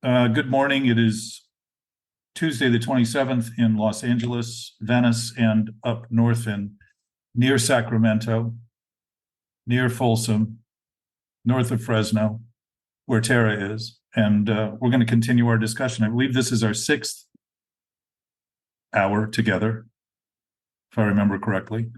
Good morning. It is Tuesday, the 27th in Los Angeles, Venice, and up north in near Sacramento, near Folsom, north of Fresno, where Tara is. And we're going to continue our discussion. I believe this is our sixth hour together, if I remember correctly.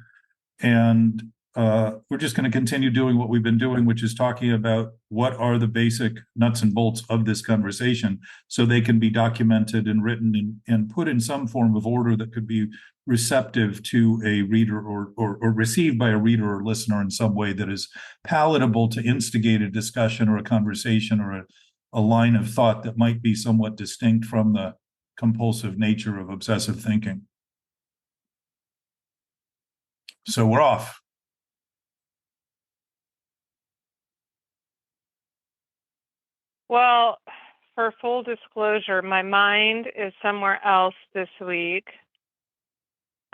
And we're just going to continue doing what we've been doing, which is talking about what are the basic nuts and bolts of this conversation so they can be documented and written and put in some form of order that could be receptive to a reader or received by a reader or listener in some way that is palatable to instigate a discussion or a conversation or a line of thought that might be somewhat distinct from the compulsive nature of obsessive thinking. So we're off. Well, for full disclosure, my mind is somewhere else this week.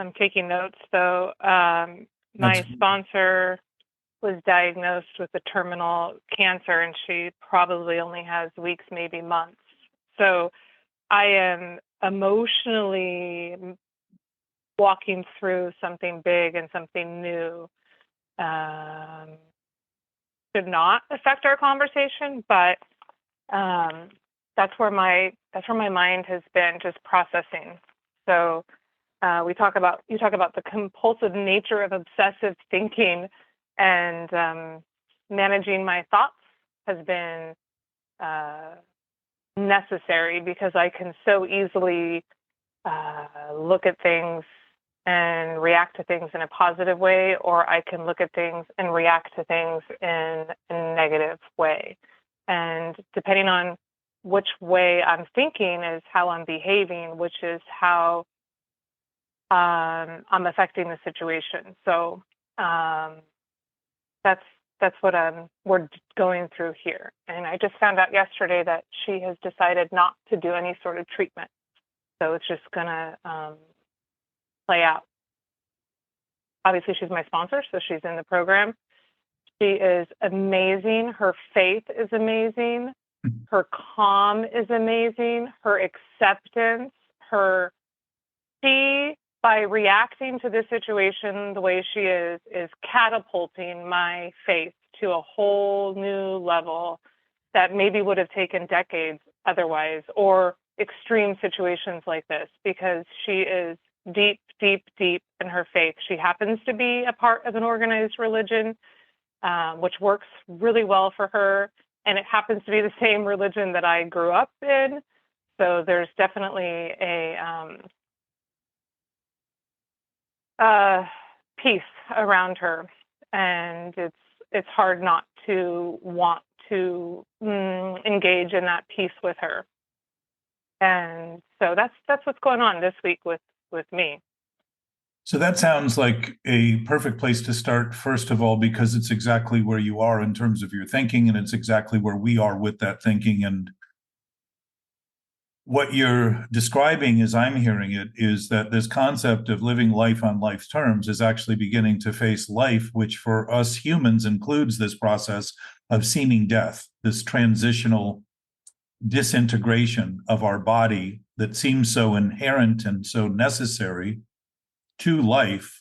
I'm taking notes, though. My sponsor was diagnosed with a terminal cancer, and she probably only has weeks, maybe months. So I am emotionally walking through something big and something new. Should not affect our conversation, but that's where my mind has been, just processing. So you talk about the compulsive nature of obsessive thinking, and managing my thoughts has been necessary because I can so easily look at things and react to things in a positive way, or I can look at things and react to things in a negative way. And depending on which way I'm thinking is how I'm behaving, which is how I'm affecting the situation. So that's what we're going through here. And I just found out yesterday that she has decided not to do any sort of treatment. So it's just gonna play out. Obviously, she's my sponsor, so she's in the program. She is amazing. Her faith is amazing. Her calm is amazing. Her acceptance, she, by reacting to this situation the way she is catapulting my faith to a whole new level that maybe would have taken decades otherwise, or extreme situations like this, because she is deep, deep, deep in her faith. She happens to be a part of an organized religion, which works really well for her. And it happens to be the same religion that I grew up in. So there's definitely a peace around her. And it's hard not to want to engage in that peace with her. And so that's what's going on this week with me. So that sounds like a perfect place to start, first of all, because it's exactly where you are in terms of your thinking, and it's exactly where we are with that thinking. And what you're describing, as I'm hearing it, is that this concept of living life on life's terms is actually beginning to face life, which for us humans includes this process of seeming death, this transitional disintegration of our body that seems so inherent and so necessary to life,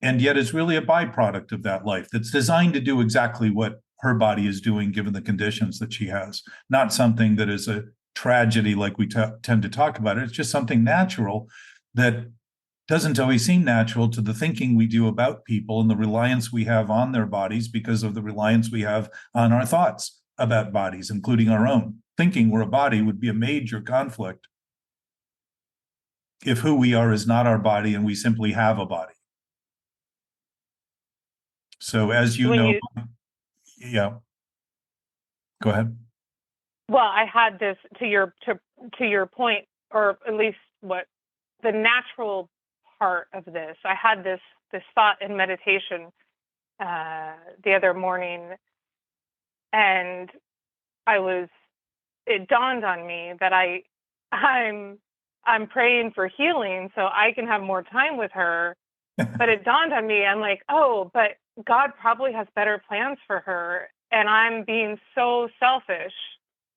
and yet is really a byproduct of that life that's designed to do exactly what her body is doing given the conditions that she has, not something that is a tragedy like we tend to talk about it. It's just something natural that doesn't always seem natural to the thinking we do about people and the reliance we have on their bodies because of the reliance we have on our thoughts about bodies, including our own. Thinking we're a body would be a major conflict if who we are is not our body and we simply have a body. So as you know, yeah, go ahead. Well, I had this to your point, or at least what the natural part of this. I had this thought in meditation the other morning, and it dawned on me that I'm praying for healing so I can have more time with her. But it dawned on me, I'm like, oh, but God probably has better plans for her, and I'm being so selfish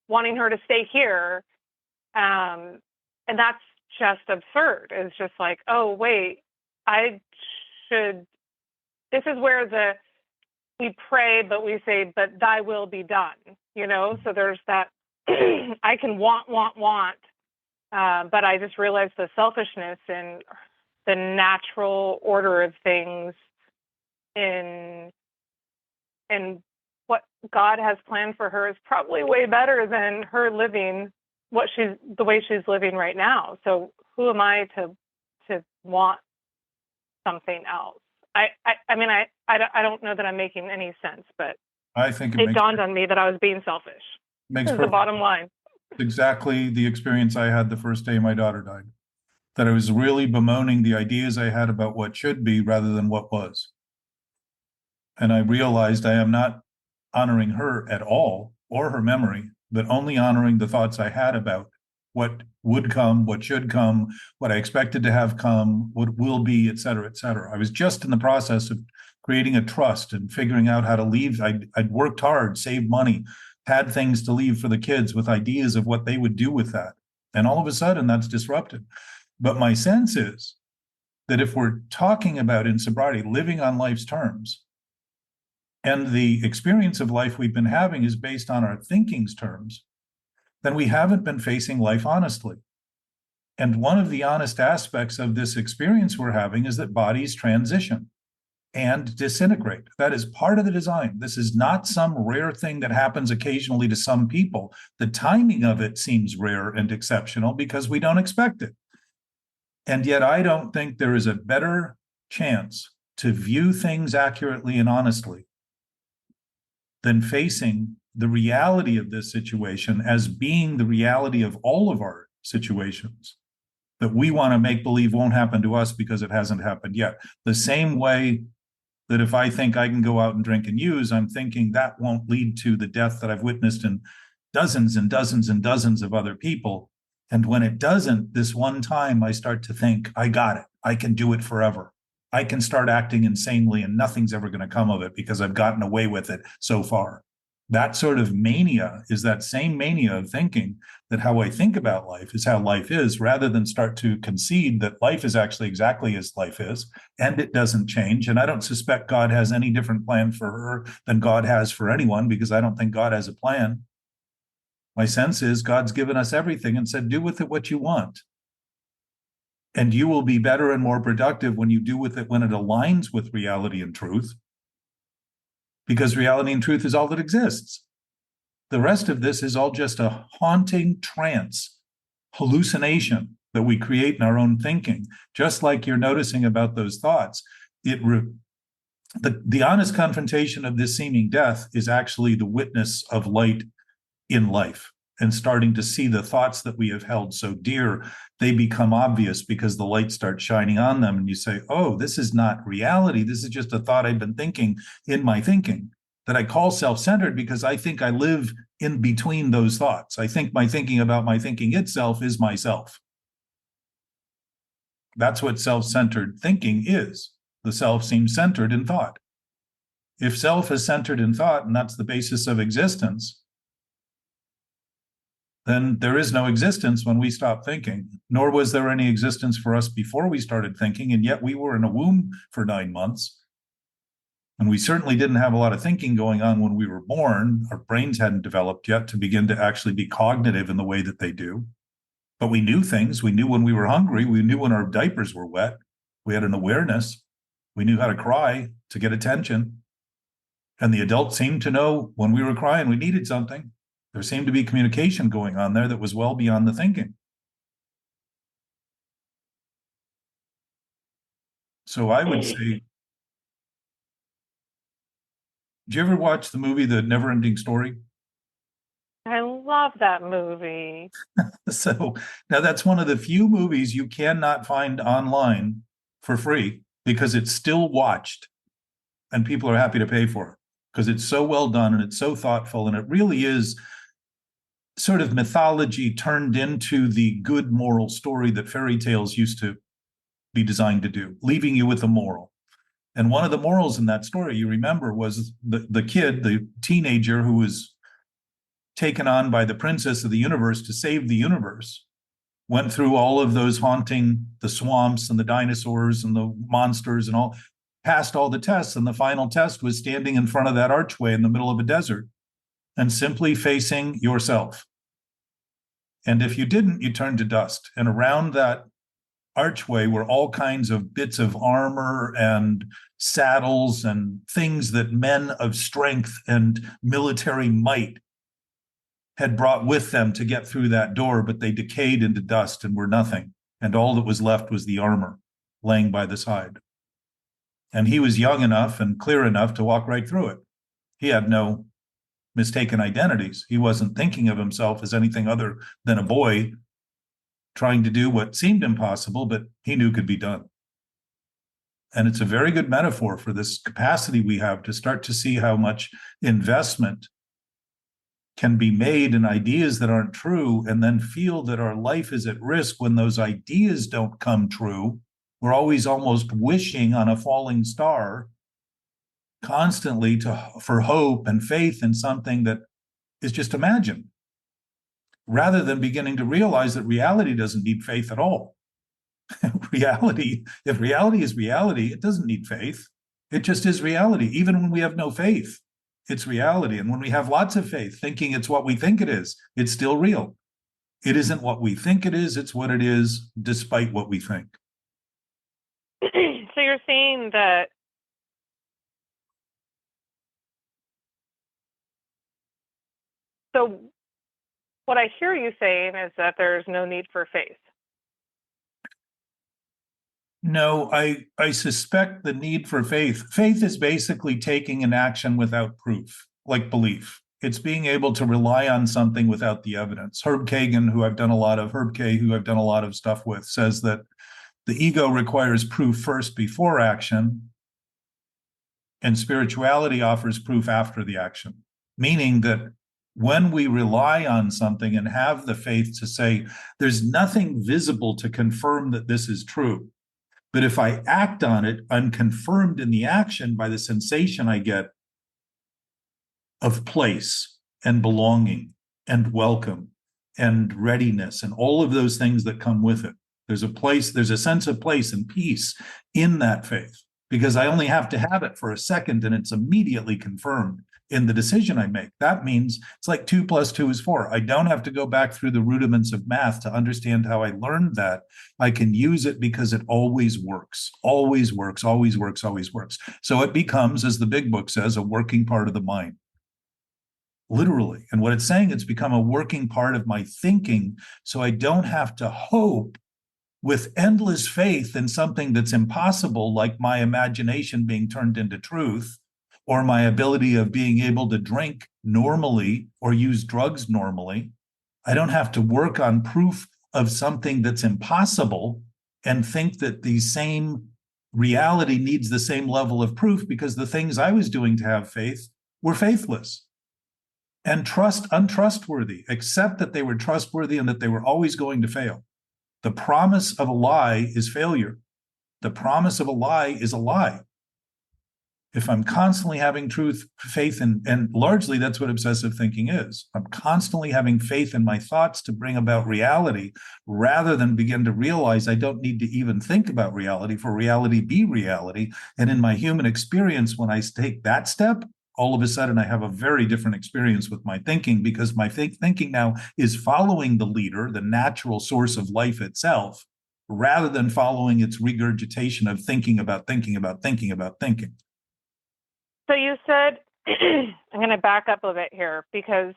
wanting her to stay here. And that's just absurd. It's just like, oh, wait, this is where we pray, but we say, but thy will be done, So there's that, I can want, but I just realized the selfishness and the natural order of things in what God has planned for her is probably way better than her living the way she's living right now. So who am I to want something else? I mean, I don't know that I'm making any sense, but I think it dawned on me that I was being selfish. Makes This is the bottom line. Exactly the experience I had the first day my daughter died. That I was really bemoaning the ideas I had about what should be rather than what was. And I realized I am not honoring her at all or her memory, but only honoring the thoughts I had about what would come, what should come, what I expected to have come, what will be, et cetera, et cetera. I was just in the process of creating a trust and figuring out how to leave. I'd worked hard, saved money, had things to leave for the kids with ideas of what they would do with that. And all of a sudden that's disrupted. But my sense is that if we're talking about in sobriety, living on life's terms, and the experience of life we've been having is based on our thinking's terms, then we haven't been facing life honestly. And one of the honest aspects of this experience we're having is that bodies transition and disintegrate. That is part of the design. This is not some rare thing that happens occasionally to some people. The timing of it seems rare and exceptional because we don't expect it. And yet I don't think there is a better chance to view things accurately and honestly than facing the reality of this situation as being the reality of all of our situations that we want to make believe won't happen to us because it hasn't happened yet. The same way that if I think I can go out and drink and use, I'm thinking that won't lead to the death that I've witnessed in dozens and dozens and dozens of other people. And when it doesn't, this one time I start to think, I got it. I can do it forever. I can start acting insanely and nothing's ever going to come of it because I've gotten away with it so far. That sort of mania is that same mania of thinking that how I think about life is how life is, rather than start to concede that life is actually exactly as life is, and it doesn't change. And I don't suspect God has any different plan for her than God has for anyone, because I don't think God has a plan. My sense is God's given us everything and said, do with it what you want. And you will be better and more productive when you do with it when it aligns with reality and truth, because reality and truth is all that exists. The rest of this is all just a haunting trance, hallucination that we create in our own thinking. Just like you're noticing about those thoughts, the honest confrontation of this seeming death is actually the witness of light in life, and starting to see the thoughts that we have held so dear, they become obvious because the light starts shining on them. And you say, oh, this is not reality. This is just a thought I've been thinking in my thinking that I call self-centered because I think I live in between those thoughts. I think my thinking about my thinking itself is myself. That's what self-centered thinking is. The self seems centered in thought. If self is centered in thought, and that's the basis of existence, then there is no existence when we stop thinking, nor was there any existence for us before we started thinking, and yet we were in a womb for 9 months. And we certainly didn't have a lot of thinking going on when we were born. Our brains hadn't developed yet to begin to actually be cognitive in the way that they do. But we knew things. We knew when we were hungry. We knew when our diapers were wet. We had an awareness. We knew how to cry to get attention. And the adults seemed to know when we were crying, we needed something. There seemed to be communication going on there that was well beyond the thinking. So I would say, did you ever watch the movie The Never-Ending Story? I love that movie. So now that's one of the few movies you cannot find online for free because it's still watched and people are happy to pay for it because it's so well done and it's so thoughtful, and it really is sort of mythology turned into the good moral story that fairy tales used to be designed to do, leaving you with a moral. And one of the morals in that story, you remember, was the kid, the teenager who was taken on by the princess of the universe to save the universe, went through all of those haunting the swamps and the dinosaurs and the monsters and all, passed all the tests. And the final test was standing in front of that archway in the middle of a desert and simply facing yourself. And if you didn't, you turned to dust. And around that archway were all kinds of bits of armor and saddles and things that men of strength and military might had brought with them to get through that door, but they decayed into dust and were nothing. And all that was left was the armor laying by the side. And he was young enough and clear enough to walk right through it. He had no mistaken identities. He wasn't thinking of himself as anything other than a boy trying to do what seemed impossible, but he knew could be done. And it's a very good metaphor for this capacity we have to start to see how much investment can be made in ideas that aren't true, and then feel that our life is at risk when those ideas don't come true. We're always almost wishing on a falling star constantly for hope and faith in something that is just imagined, rather than beginning to realize that reality doesn't need faith at all. If reality is reality, it doesn't need faith. It just is reality. Even when we have no faith, it's reality. And when we have lots of faith, thinking it's what we think it is, it's still real. It isn't what we think it is, it's what it is, despite what we think. So you're saying that so what I hear you saying is that there's no need for faith. No, I suspect the need for faith. Faith is basically taking an action without proof, like belief. It's being able to rely on something without the evidence. Herb K, who I've done a lot of stuff with, says that the ego requires proof first before action, and spirituality offers proof after the action. Meaning that when we rely on something and have the faith to say, there's nothing visible to confirm that this is true, but if I act on it, I'm confirmed in the action by the sensation I get of place and belonging and welcome and readiness and all of those things that come with it. There's a sense of place and peace in that faith, because I only have to have it for a second and it's immediately confirmed in the decision I make. That means it's like 2 + 2 is 4. I don't have to go back through the rudiments of math to understand how I learned that. I can use it because it always works, always works, always works, always works. So it becomes, as the big book says, a working part of the mind. Literally. And what it's saying, it's become a working part of my thinking, so I don't have to hope with endless faith in something that's impossible, like my imagination being turned into truth, or my ability of being able to drink normally or use drugs normally. I don't have to work on proof of something that's impossible and think that the same reality needs the same level of proof, because the things I was doing to have faith were faithless and untrustworthy, except that they were trustworthy and that they were always going to fail. The promise of a lie is failure. The promise of a lie is a lie. If I'm constantly having faith, and largely that's what obsessive thinking is. I'm constantly having faith in my thoughts to bring about reality, rather than begin to realize I don't need to even think about reality for reality be reality. And in my human experience, when I take that step, all of a sudden I have a very different experience with my thinking, because my thinking now is following the leader, the natural source of life itself, rather than following its regurgitation of thinking about thinking about thinking about thinking. So you said, I'm going to back up a bit here, because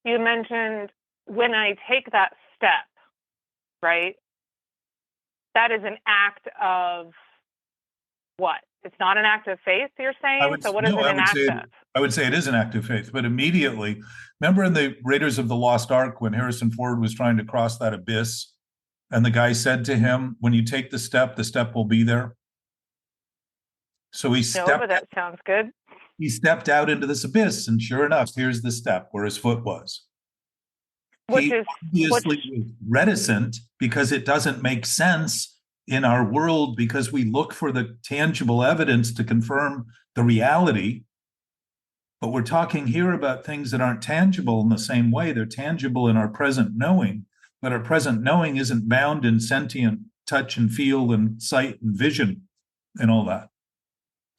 you mentioned when I take that step, right? That is an act of what? It's not an act of faith, you're saying? So what is it an act of? I would say it is an act of faith, but immediately, remember in the Raiders of the Lost Ark, when Harrison Ford was trying to cross that abyss, and the guy said to him, when you take the step will be there. So he stepped. No, but that sounds good. He stepped out into this abyss, and sure enough, here's the step where his foot was. He obviously was reticent, because it doesn't make sense in our world, because we look for the tangible evidence to confirm the reality. But we're talking here about things that aren't tangible in the same way. They're tangible in our present knowing, but our present knowing isn't bound in sentient touch and feel and sight and vision and all that,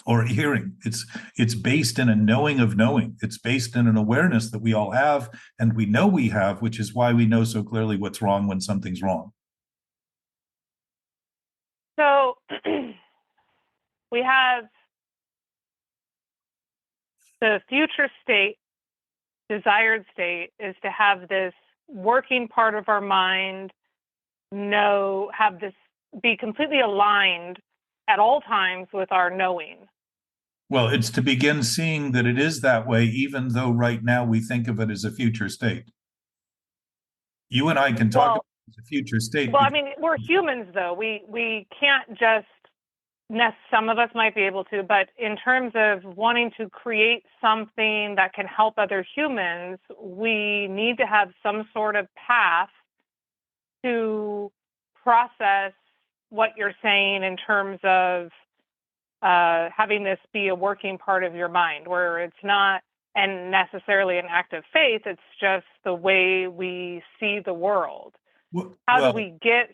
or hearing. It's based in a knowing of knowing. It's based in an awareness that we all have and we know we have, which is why we know so clearly what's wrong when something's wrong. So we have the future state, desired state is to have this working part of our mind have this be completely aligned at all times with our knowing. Well, it's to begin seeing that it is that way, even though right now we think of it as a future state. You and I can talk about it as a future state. Well, I mean, we're humans, though. We can't just some of us might be able to, but in terms of wanting to create something that can help other humans, we need to have some sort of path to process what you're saying in terms of having this be a working part of your mind, where it's not and necessarily an act of faith, it's just the way we see the world. How do we get...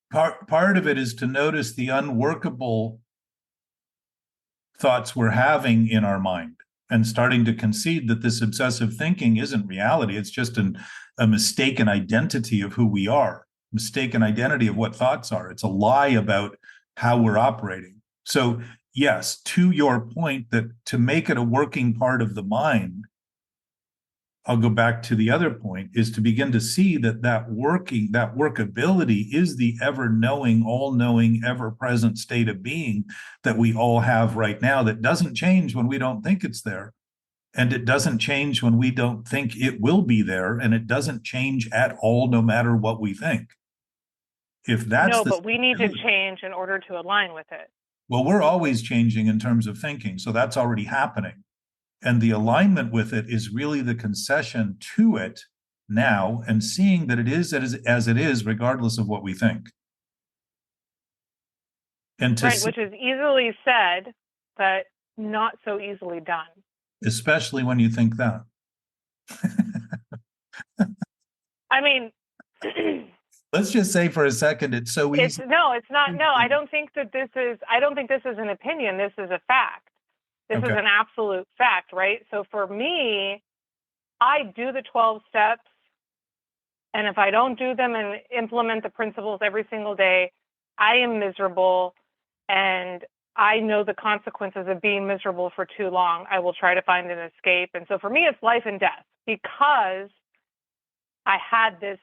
Part of it is to notice the unworkable thoughts we're having in our mind and starting to concede that this obsessive thinking isn't reality. It's just a mistaken identity of who we are, mistaken identity of what thoughts are. It's a lie about how we're operating. So yes, to your point, that to make it a working part of the mind, I'll go back to the other point, is to begin to see that workability is the ever-knowing, all-knowing, ever-present state of being that we all have right now, that doesn't change when we don't think it's there. And it doesn't change when we don't think it will be there. And it doesn't change at all, no matter what we think. If that's but we need to change in order to align with it. Well, we're always changing in terms of thinking. So that's already happening. And the alignment with it is really the concession to it now, and seeing that it is as it is, regardless of what we think. And right, which is easily said, but not so easily done. Especially when you think that. I mean, let's just say for a second, it's so easy. It's not. No, I don't think this is an opinion. This is a fact. This is an absolute fact, right? So for me, I do the 12 steps, and if I don't do them and implement the principles every single day, I am miserable, and I know the consequences of being miserable for too long. I will try to find an escape. And so for me, it's life and death, because I had this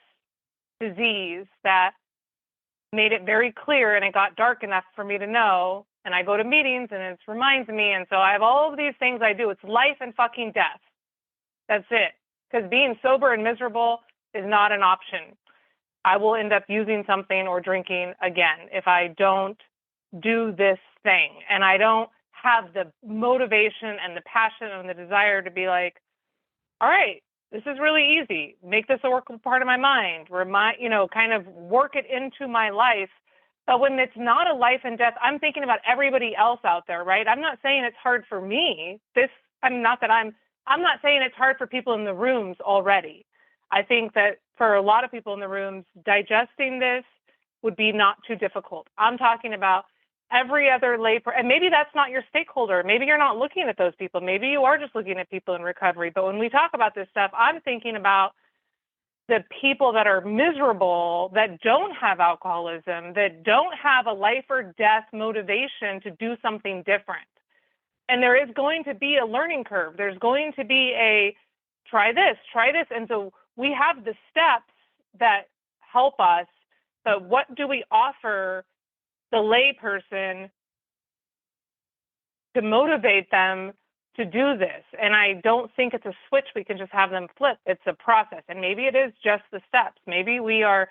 disease that made it very clear, and it got dark enough for me to know. And I go to meetings and it reminds me. And so I have all of these things I do. It's life and fucking death. That's it. Because being sober and miserable is not an option. I will end up using something or drinking again if I don't do this thing. And I don't have the motivation and the passion and the desire to be like, all right, this is really easy. Make this a workable part of my mind. Kind of work it into my life. But when it's not a life and death, I'm thinking about everybody else out there, right? I'm not saying it's hard for me. I'm not saying it's hard for people in the rooms already. I think that for a lot of people in the rooms, digesting this would be not too difficult. I'm talking about every other and maybe that's not your stakeholder. Maybe you're not looking at those people. Maybe you are just looking at people in recovery. But when we talk about this stuff, I'm thinking about the people that are miserable, that don't have alcoholism, that don't have a life or death motivation to do something different. And there is going to be a learning curve. There's going to be a try this. And so we have the steps that help us, but what do we offer the layperson to motivate them to do this? And I don't think it's a switch we can just have them flip. It's a process. And maybe it is just the steps. Maybe we are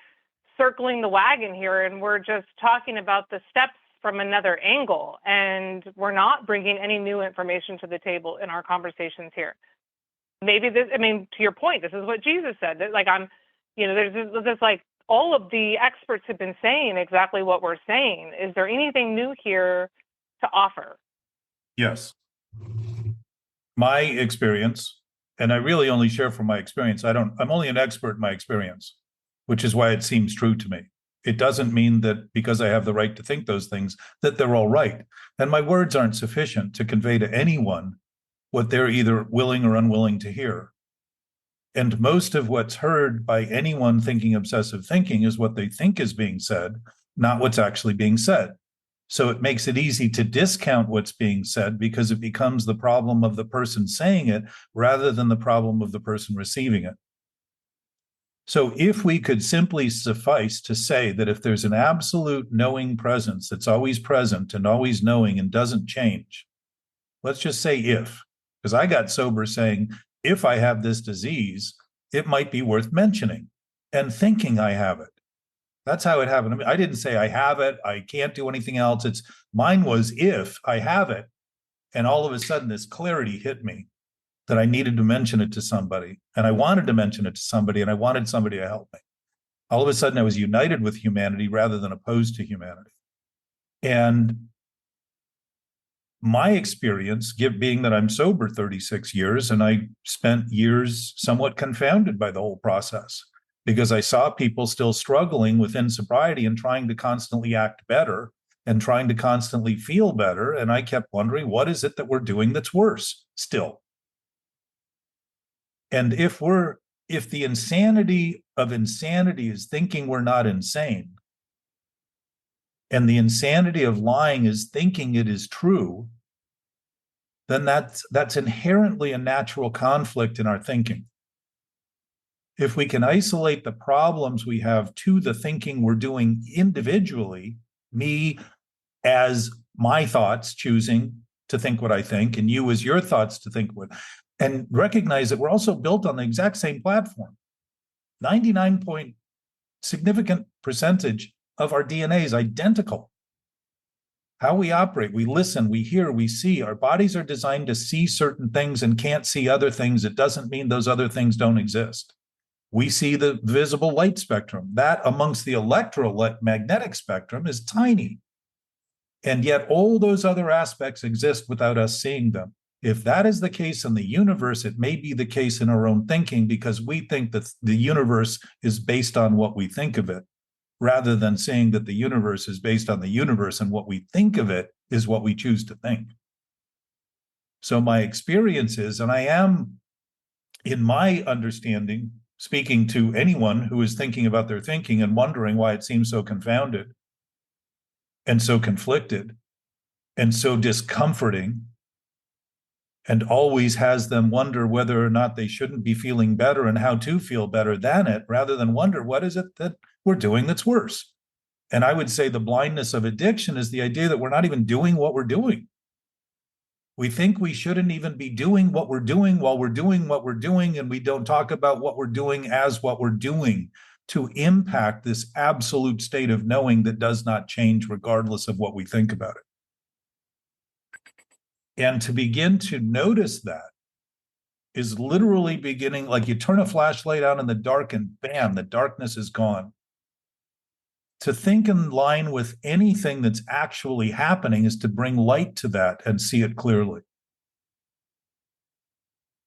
circling the wagon here and we're just talking about the steps from another angle, and we're not bringing any new information to the table in our conversations here. Maybe to your point, this is what Jesus said. That, there's this all of the experts have been saying exactly what we're saying. Is there anything new here to offer? Yes. my experience, and I really only share from my experience. I'm only an expert in my experience, which is why it seems true to me. It doesn't mean that because I have the right to think those things, that they're all right. And my words aren't sufficient to convey to anyone what they're either willing or unwilling to hear. And most of what's heard by anyone thinking obsessive thinking is what they think is being said, not what's actually being said. So it makes it easy to discount what's being said because it becomes the problem of the person saying it rather than the problem of the person receiving it. So if we could simply suffice to say that if there's an absolute knowing presence that's always present and always knowing and doesn't change, let's just say if, because I got sober saying, if I have this disease, it might be worth mentioning and thinking I have it. That's how it happened. I mean, I didn't say I have it, I can't do anything else. It's mine was if I have it. And all of a sudden, this clarity hit me that I needed to mention it to somebody. And I wanted to mention it to somebody, and I wanted somebody to help me. All of a sudden, I was united with humanity rather than opposed to humanity. And my experience, being that I'm sober 36 years, and I spent years somewhat confounded by the whole process because I saw people still struggling within sobriety and trying to constantly act better and trying to constantly feel better. And I kept wondering, what is it that we're doing that's worse still? And if the insanity of insanity is thinking we're not insane, and the insanity of lying is thinking it is true, then that's inherently a natural conflict in our thinking. If we can isolate the problems we have to the thinking we're doing individually, me as my thoughts choosing to think what I think, and you as your thoughts to think what, and recognize that we're also built on the exact same platform. 99 point significant percentage of our DNA is identical. How we operate, we listen, we hear, we see. Our bodies are designed to see certain things and can't see other things. It doesn't mean those other things don't exist. We see the visible light spectrum. That amongst the electromagnetic spectrum is tiny. And yet all those other aspects exist without us seeing them. If that is the case in the universe, it may be the case in our own thinking because we think that the universe is based on what we think of it, rather than saying that the universe is based on the universe and what we think of it is what we choose to think. So my experience is, and I am, in my understanding, speaking to anyone who is thinking about their thinking and wondering why it seems so confounded and so conflicted and so discomforting, and always has them wonder whether or not they shouldn't be feeling better and how to feel better than it, rather than wonder what is it that we're doing that's worse. And I would say the blindness of addiction is the idea that we're not even doing what we're doing. We think we shouldn't even be doing what we're doing while we're doing what we're doing, and we don't talk about what we're doing as what we're doing to impact this absolute state of knowing that does not change regardless of what we think about it. And to begin to notice that is literally beginning, like you turn a flashlight on in the dark and bam, the darkness is gone. To think in line with anything that's actually happening is to bring light to that and see it clearly.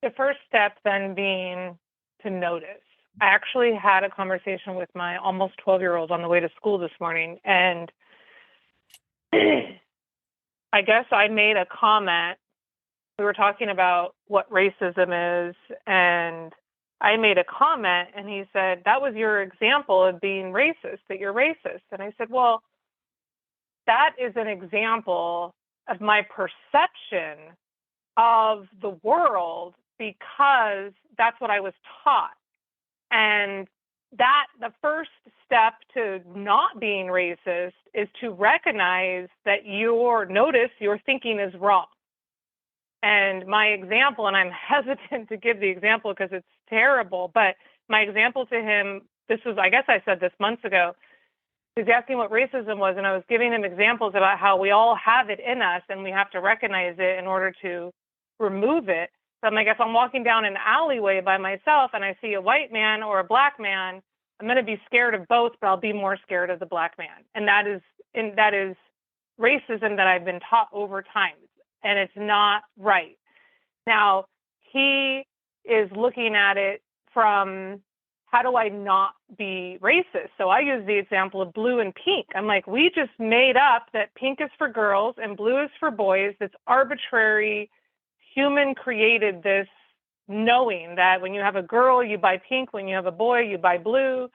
The first step then being to notice. I actually had a conversation with my almost 12-year-old on the way to school this morning, and I guess I made a comment. We were talking about what racism is, and I made a comment, and he said, that was your example of being racist, that you're racist. And I said, well, that is an example of my perception of the world because that's what I was taught. And that the first step to not being racist is to recognize that your thinking is wrong. And my example, and I'm hesitant to give the example because it's terrible, but my example to him, I guess I said this months ago, he was asking what racism was, and I was giving him examples about how we all have it in us and we have to recognize it in order to remove it. So I'm like, if I'm walking down an alleyway by myself and I see a white man or a black man, I'm going to be scared of both, but I'll be more scared of the black man. And that is racism that I've been taught over time. And it's not right. Now, he is looking at it from, how do I not be racist? So I use the example of blue and pink. I'm like, we just made up that pink is for girls and blue is for boys. It's arbitrary. Human created this, knowing that when you have a girl, you buy pink. When you have a boy, you buy blue.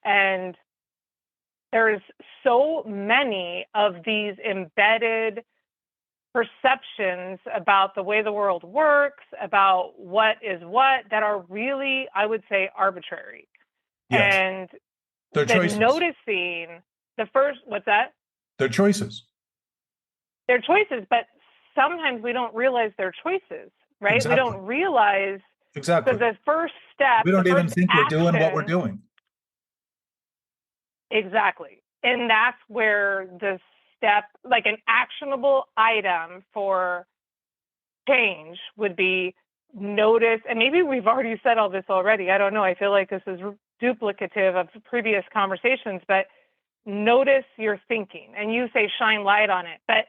And there's so many of these embedded perceptions about the way the world works, about what is what, that are really, I would say, arbitrary. Yes. And They're choices. noticing the first, what's that? They're choices. They're choices, but sometimes we don't realize they're choices, right? Exactly. We don't realize. Exactly. So the first step, We don't the even first think we're doing what we're action- doing. Exactly. And that's where the step, like an actionable item for change, would be notice. And maybe we've already said all this already. I don't know. I feel like this is duplicative of previous conversations, but notice your thinking. And you say shine light on it, but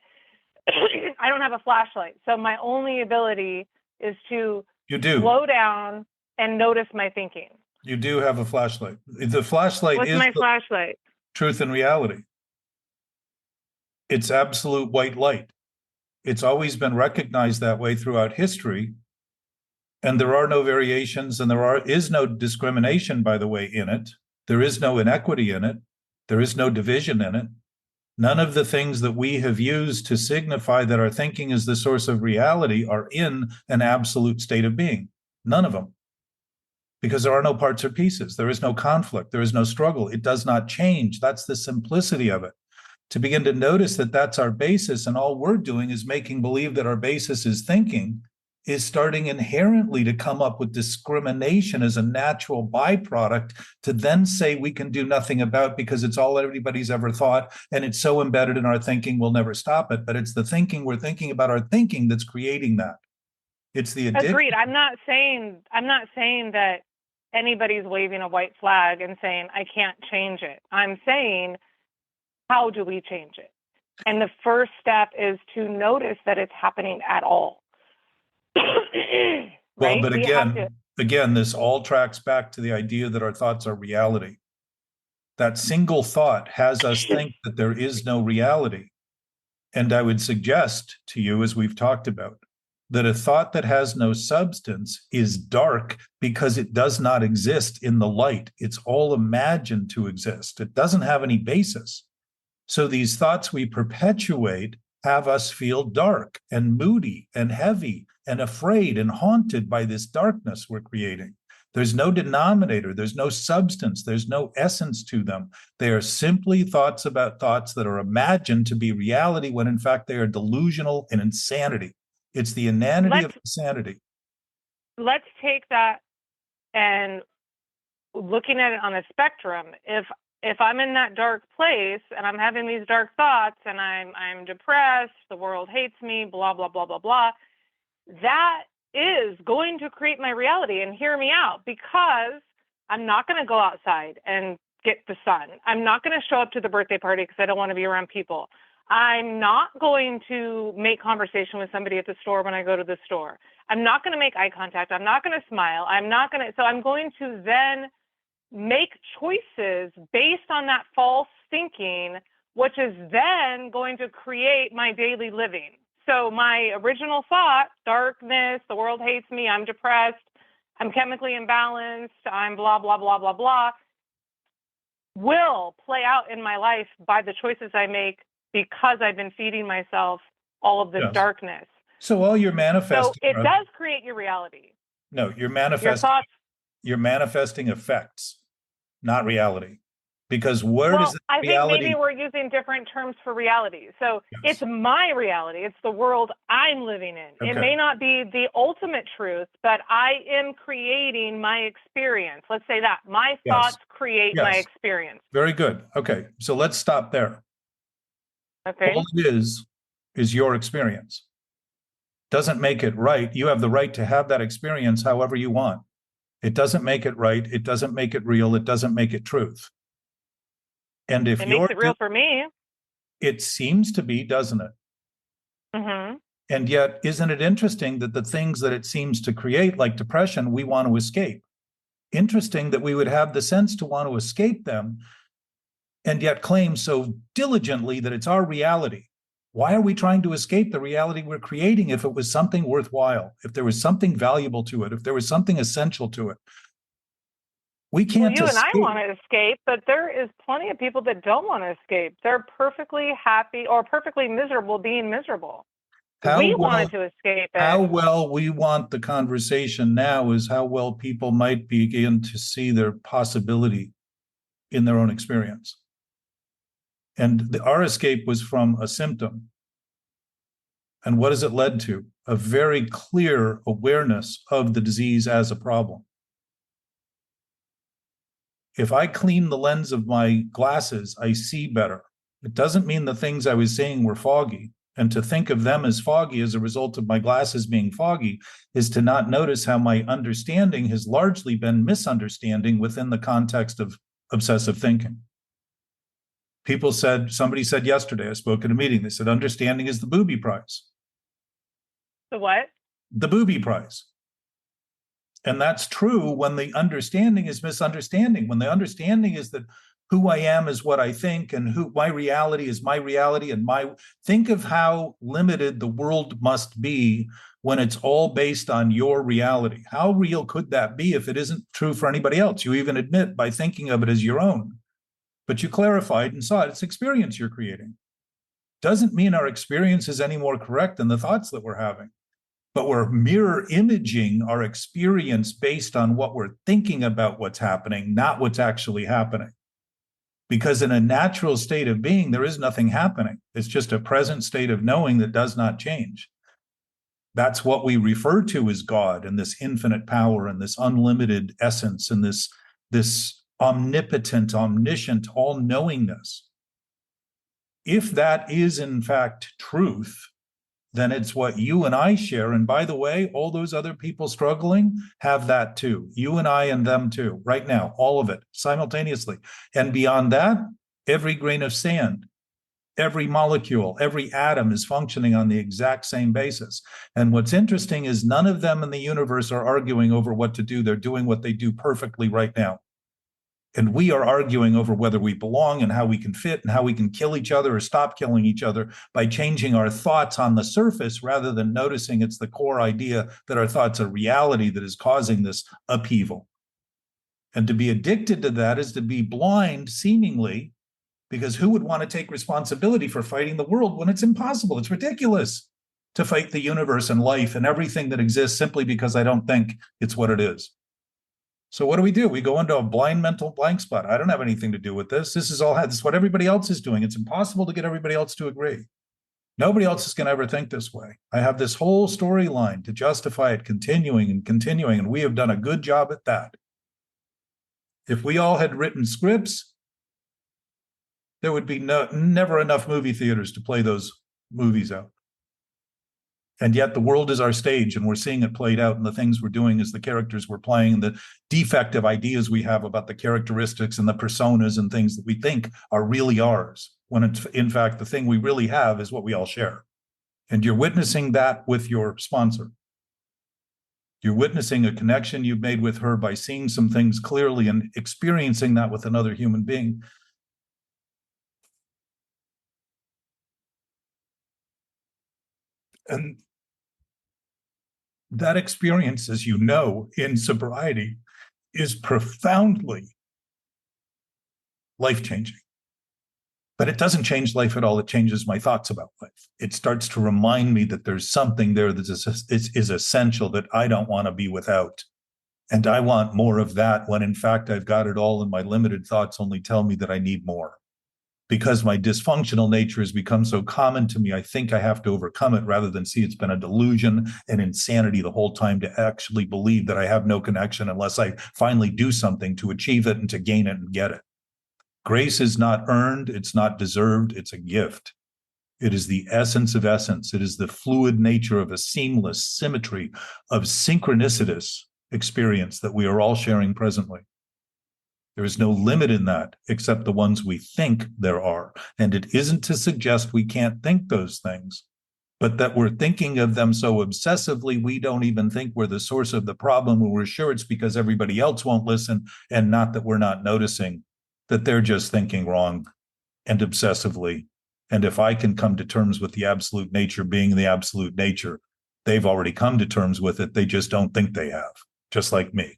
I don't have a flashlight. So my only ability is to slow down and notice my thinking. You do have a flashlight. The flashlight What's is my flashlight? Truth and reality. It's absolute white light. It's always been recognized that way throughout history. And there are no variations, and is no discrimination, by the way, in it. There is no inequity in it. There is no division in it. None of the things that we have used to signify that our thinking is the source of reality are in an absolute state of being. None of them. Because there are no parts or pieces. There is no conflict. There is no struggle. It does not change. That's the simplicity of it. To begin to notice that that's our basis, and all we're doing is making believe that our basis is thinking, is starting inherently to come up with discrimination as a natural byproduct to then say we can do nothing about because it's all everybody's ever thought, and it's so embedded in our thinking we'll never stop it. But it's the thinking we're thinking about our thinking that's creating that. It's the addiction. Agreed. I'm not saying that anybody's waving a white flag and saying I can't change it. I'm saying, how do we change it? And the first step is to notice that it's happening at all. Right? Well, but again, this all tracks back to the idea that our thoughts are reality. That single thought has us think that there is no reality. And I would suggest to you, as we've talked about, that a thought that has no substance is dark because it does not exist in the light. It's all imagined to exist. It doesn't have any basis. So these thoughts we perpetuate have us feel dark and moody and heavy and afraid and haunted by this darkness we're creating. There's no denominator, there's no substance, there's no essence to them. They are simply thoughts about thoughts that are imagined to be reality when in fact they are delusional and insanity. It's the inanity of insanity. Let's take that and looking at it on a spectrum. If I'm in that dark place and I'm having these dark thoughts and I'm depressed, the world hates me, blah, blah, blah, blah, blah, that is going to create my reality. And hear me out, because I'm not going to go outside and get the sun. I'm not going to show up to the birthday party because I don't want to be around people. I'm not going to make conversation with somebody at the store when I go to the store. I'm not going to make eye contact. I'm not going to smile. So I'm going to then make choices based on that false thinking, which is then going to create my daily living. So my original thought, darkness, the world hates me, I'm depressed, I'm chemically imbalanced, I'm blah, blah, blah, blah, blah, will play out in my life by the choices I make because I've been feeding myself all of this darkness. So all you're manifesting. So it does create your reality. No, you're manifesting. You're manifesting effects, not reality. Because does I think maybe we're using different terms for reality. So it's my reality. It's the world I'm living in. Okay. It may not be the ultimate truth, but I am creating my experience. Let's say that. My thoughts create my experience. Very good. Okay. So let's stop there. Okay. All it is your experience. Doesn't make it right. You have the right to have that experience however you want. It doesn't make it right. It doesn't make it real. It doesn't make it truth. And if it makes it real for me. It seems to be, doesn't it? Mm-hmm. And yet, isn't it interesting that the things that it seems to create, like depression, we want to escape? Interesting that we would have the sense to want to escape them and yet claim so diligently that it's our reality. Why are we trying to escape the reality we're creating if it was something worthwhile, if there was something valuable to it, if there was something essential to it? We can't you escape. And I want to escape, but there is plenty of people that don't want to escape. They're perfectly happy or perfectly miserable being miserable. We wanted to escape it. How well we want the conversation now is how well people might begin to see their possibility in their own experience. And our escape was from a symptom. And what has it led to? A very clear awareness of the disease as a problem. If I clean the lens of my glasses, I see better. It doesn't mean the things I was seeing were foggy. And to think of them as foggy as a result of my glasses being foggy is to not notice how my understanding has largely been misunderstanding within the context of obsessive thinking. Somebody said yesterday, I spoke at a meeting, they said, understanding is the booby prize. The what? The booby prize. And that's true when the understanding is misunderstanding, when the understanding is that who I am is what I think, and who my reality is my reality, and think of how limited the world must be when it's all based on your reality. How real could that be if it isn't true for anybody else? You even admit by thinking of it as your own, but you clarified and saw it's experience you're creating. Doesn't mean our experience is any more correct than the thoughts that we're having, but we're mirror imaging our experience based on what we're thinking about what's happening, not what's actually happening. Because in a natural state of being, there is nothing happening. It's just a present state of knowing that does not change. That's what we refer to as God and this infinite power and this unlimited essence and this omnipotent, omniscient, all-knowingness. If that is in fact truth, then it's what you and I share. And by the way, all those other people struggling have that too. You and I and them too, right now, all of it simultaneously. And beyond that, every grain of sand, every molecule, every atom is functioning on the exact same basis. And what's interesting is none of them in the universe are arguing over what to do. They're doing what they do perfectly right now. And we are arguing over whether we belong and how we can fit and how we can kill each other or stop killing each other by changing our thoughts on the surface rather than noticing it's the core idea that our thoughts are reality that is causing this upheaval. And to be addicted to that is to be blind, seemingly, because who would want to take responsibility for fighting the world when it's impossible? It's ridiculous to fight the universe and life and everything that exists simply because I don't think it's what it is. So what do? We go into a blind mental blank spot. I don't have anything to do with this. This is what everybody else is doing. It's impossible to get everybody else to agree. Nobody else is going to ever think this way. I have this whole storyline to justify it continuing and continuing, and we have done a good job at that. If we all had written scripts, there would be never enough movie theaters to play those movies out. And yet the world is our stage, and we're seeing it played out, and the things we're doing is the characters we're playing, and the defective ideas we have about the characteristics and the personas and things that we think are really ours, when in fact the thing we really have is what we all share. And you're witnessing that with your sponsor. You're witnessing a connection you've made with her by seeing some things clearly and experiencing that with another human being. And that experience, as you know, in sobriety is profoundly life-changing. But it doesn't change life at all. It changes my thoughts about life. It starts to remind me that there's something there that is essential that I don't want to be without. And I want more of that when in fact I've got it all, and my limited thoughts only tell me that I need more. Because my dysfunctional nature has become so common to me, I think I have to overcome it rather than see it's been a delusion and insanity the whole time to actually believe that I have no connection unless I finally do something to achieve it and to gain it and get it. Grace is not earned, it's not deserved, it's a gift. It is the essence of essence. It is the fluid nature of a seamless symmetry of synchronicitous experience that we are all sharing presently. There is no limit in that except the ones we think there are. And it isn't to suggest we can't think those things. but that we're thinking of them so obsessively, we don't even think we're the source of the problem, and we're sure it's because everybody else won't listen, and not that we're not noticing that they're just thinking wrong and obsessively. And if I can come to terms with the absolute nature being the absolute nature, they've already come to terms with it. They just don't think they have, just like me.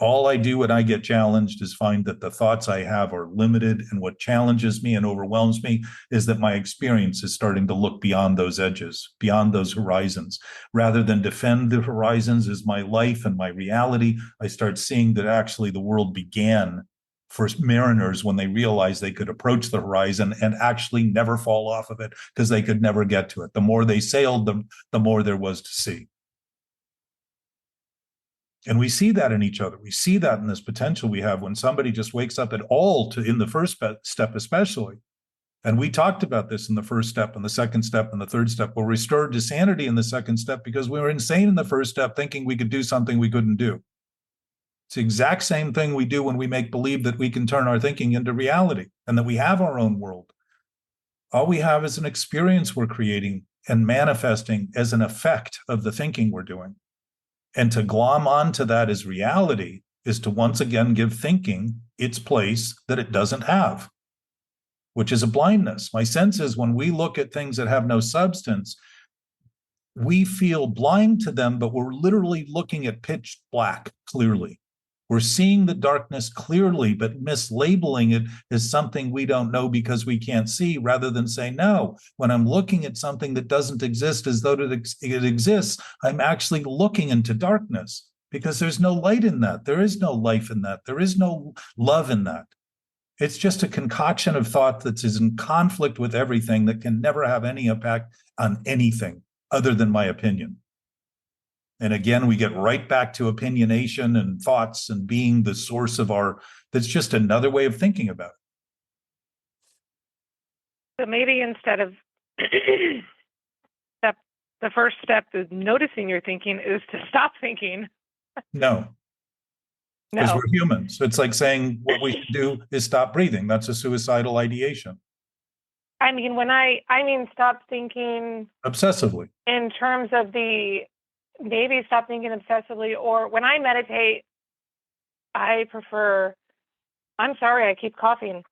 All I do when I get challenged is find that the thoughts I have are limited, and what challenges me and overwhelms me is that my experience is starting to look beyond those edges, beyond those horizons. Rather than defend the horizons as my life and my reality, I start seeing that actually the world began for mariners when they realized they could approach the horizon and actually never fall off of it because they could never get to it. The more they sailed, the more there was to see. And we see that in each other. We see that in this potential we have when somebody just wakes up at all to, in the first step especially. And we talked about this in the first step and the second step and the third step. We're restored to sanity in the second step because we were insane in the first step, thinking we could do something we couldn't do. It's the exact same thing we do when we make believe that we can turn our thinking into reality and that we have our own world. All we have is an experience we're creating and manifesting as an effect of the thinking we're doing. And to glom onto that as reality is to once again give thinking its place that it doesn't have, which is a blindness. My sense is when we look at things that have no substance, we feel blind to them, but we're literally looking at pitch black clearly. We're seeing the darkness clearly, but mislabeling it as something we don't know because we can't see, rather than say, no, when I'm looking at something that doesn't exist as though it exists, I'm actually looking into darkness because there's no light in that. There is no life in that. There is no love in that. It's just a concoction of thought that is in conflict with everything that can never have any impact on anything other than my opinion. And again, we get right back to opinionation and thoughts and being the source of that's just another way of thinking about it. So maybe instead of the first step is noticing your thinking is to stop thinking. No. Because No. we're humans. It's like saying what we should do is stop breathing. That's a suicidal ideation. I mean, stop thinking obsessively in terms of maybe stop thinking obsessively, or when I meditate, I prefer, I'm sorry, I keep coughing.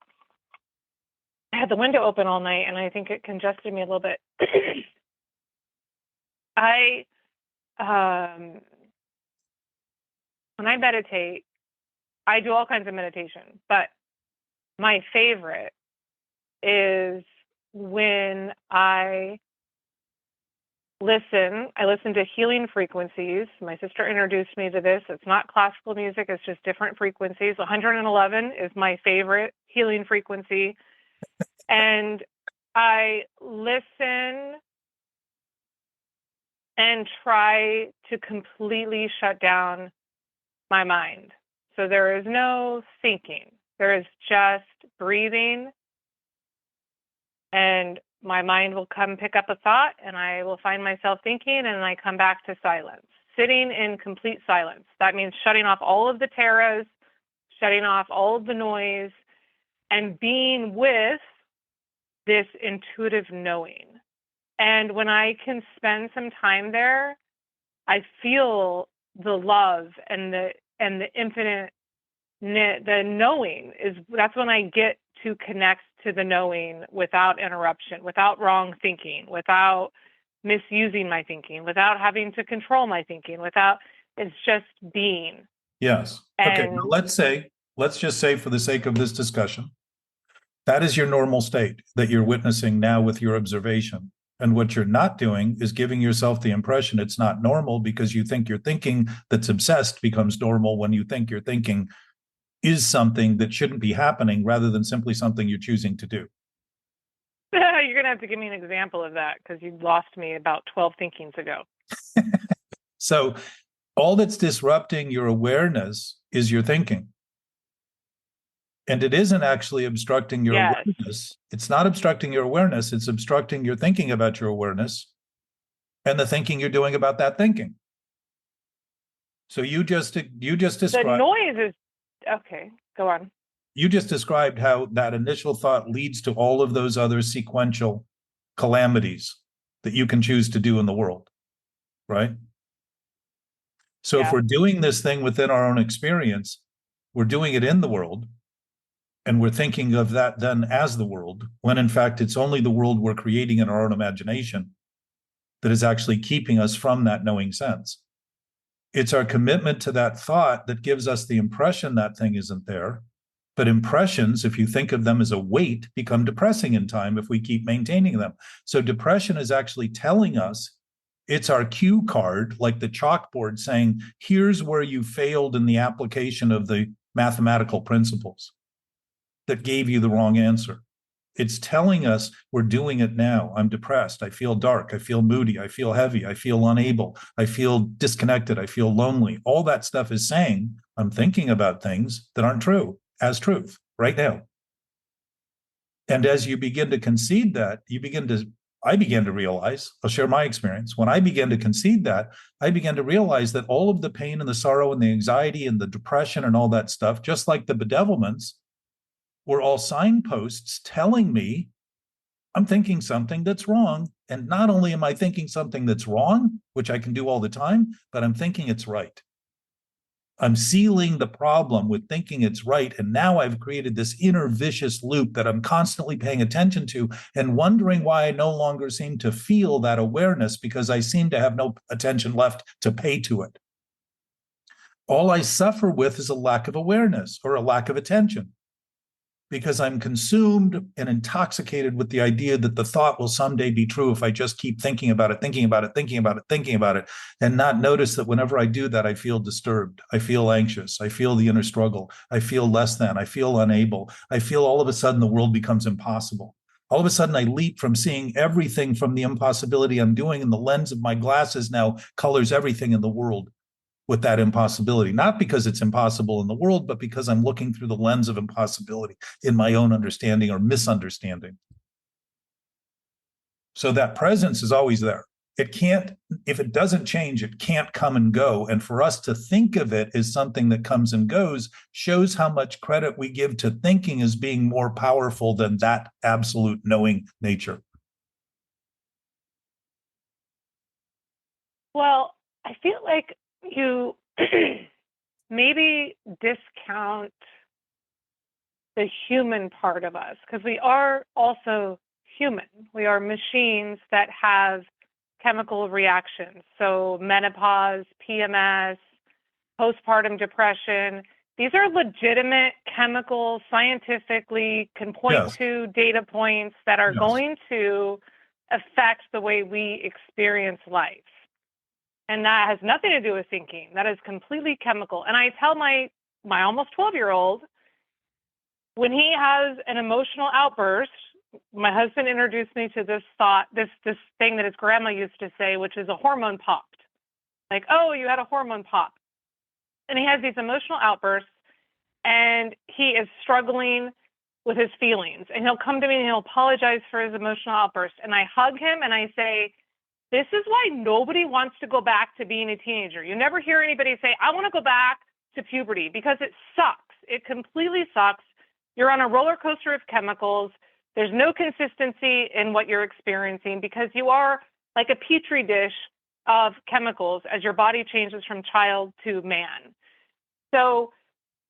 I had the window open all night and I think it congested me a little bit. When I meditate, I do all kinds of meditation, but my favorite is when I listen to healing frequencies. My sister introduced me to this. It's not classical music, it's just different frequencies. 111 is my favorite healing frequency. And I listen and try to completely shut down my mind. So there is no thinking. There is just breathing, and my mind will come pick up a thought and I will find myself thinking, and I come back to silence, sitting in complete silence. That means shutting off all of the terrors, shutting off all of the noise, and being with this intuitive knowing. And when I can spend some time there, I feel the love and the infinite, the knowing that's when I get to connect to the knowing without interruption, without wrong thinking, without misusing my thinking, without having to control my thinking, it's just being. Yes. Okay. Now let's just say for the sake of this discussion, that is your normal state that you're witnessing now with your observation. And what you're not doing is giving yourself the impression it's not normal because you think your thinking that's obsessed becomes normal when you think your thinking is something that shouldn't be happening rather than simply something you're choosing to do. You're going to have to give me an example of that because you lost me about 12 thinkings ago. So all that's disrupting your awareness is your thinking. And it isn't actually obstructing your awareness. It's not obstructing your awareness. It's obstructing your thinking about your awareness and the thinking you're doing about that thinking. So you just described... The noise is... Okay, go on. You just described how that initial thought leads to all of those other sequential calamities that you can choose to do in the world, right? So if Yeah. we're doing this thing within our own experience, we're doing it in the world, and we're thinking of that then as the world, when in fact it's only the world we're creating in our own imagination that is actually keeping us from that knowing sense. It's our commitment to that thought that gives us the impression that thing isn't there. But impressions, if you think of them as a weight, become depressing in time if we keep maintaining them. So depression is actually telling us, it's our cue card, like the chalkboard saying, here's where you failed in the application of the mathematical principles that gave you the wrong answer. It's telling us we're doing it now. I'm depressed. I feel dark. I feel moody. I feel heavy. I feel unable. I feel disconnected. I feel lonely. All that stuff is saying I'm thinking about things that aren't true as truth right now. And as you begin to concede that, I began to realize, I'll share my experience. When I began to concede that, I began to realize that all of the pain and the sorrow and the anxiety and the depression and all that stuff, just like the bedevilments, were all signposts telling me I'm thinking something that's wrong. And not only am I thinking something that's wrong, which I can do all the time, but I'm thinking it's right. I'm sealing the problem with thinking it's right. And now I've created this inner vicious loop that I'm constantly paying attention to and wondering why I no longer seem to feel that awareness, because I seem to have no attention left to pay to it. All I suffer with is a lack of awareness or a lack of attention, because I'm consumed and intoxicated with the idea that the thought will someday be true if I just keep thinking about it, thinking about it, thinking about it, thinking about it, and not notice that whenever I do that, I feel disturbed. I feel anxious. I feel the inner struggle. I feel less than. I feel unable. I feel all of a sudden the world becomes impossible. All of a sudden, I leap from seeing everything from the impossibility I'm doing, and the lens of my glasses now colors everything in the world with that impossibility, not because it's impossible in the world, but because I'm looking through the lens of impossibility in my own understanding or misunderstanding. So that presence is always there. It can't, if it doesn't change, it can't come and go. And for us to think of it as something that comes and goes shows how much credit we give to thinking as being more powerful than that absolute knowing nature. Well, I feel like you maybe discount the human part of us, because we are also human. We are machines that have chemical reactions. So menopause, PMS, postpartum depression, these are legitimate chemical, scientifically can point Yes. to data points that are Yes. going to affect the way we experience life. And that has nothing to do with thinking. That is completely chemical. And I tell my almost 12-year-old, when he has an emotional outburst, my husband introduced me to this thought, this thing that his grandma used to say, which is a hormone popped. Like, oh, you had a hormone pop. And he has these emotional outbursts, and he is struggling with his feelings. And he'll come to me and he'll apologize for his emotional outburst. And I hug him and I say, this is why nobody wants to go back to being a teenager. You never hear anybody say, I want to go back to puberty, because it sucks. It completely sucks. You're on a roller coaster of chemicals. There's no consistency in what you're experiencing, because you are like a petri dish of chemicals as your body changes from child to man. So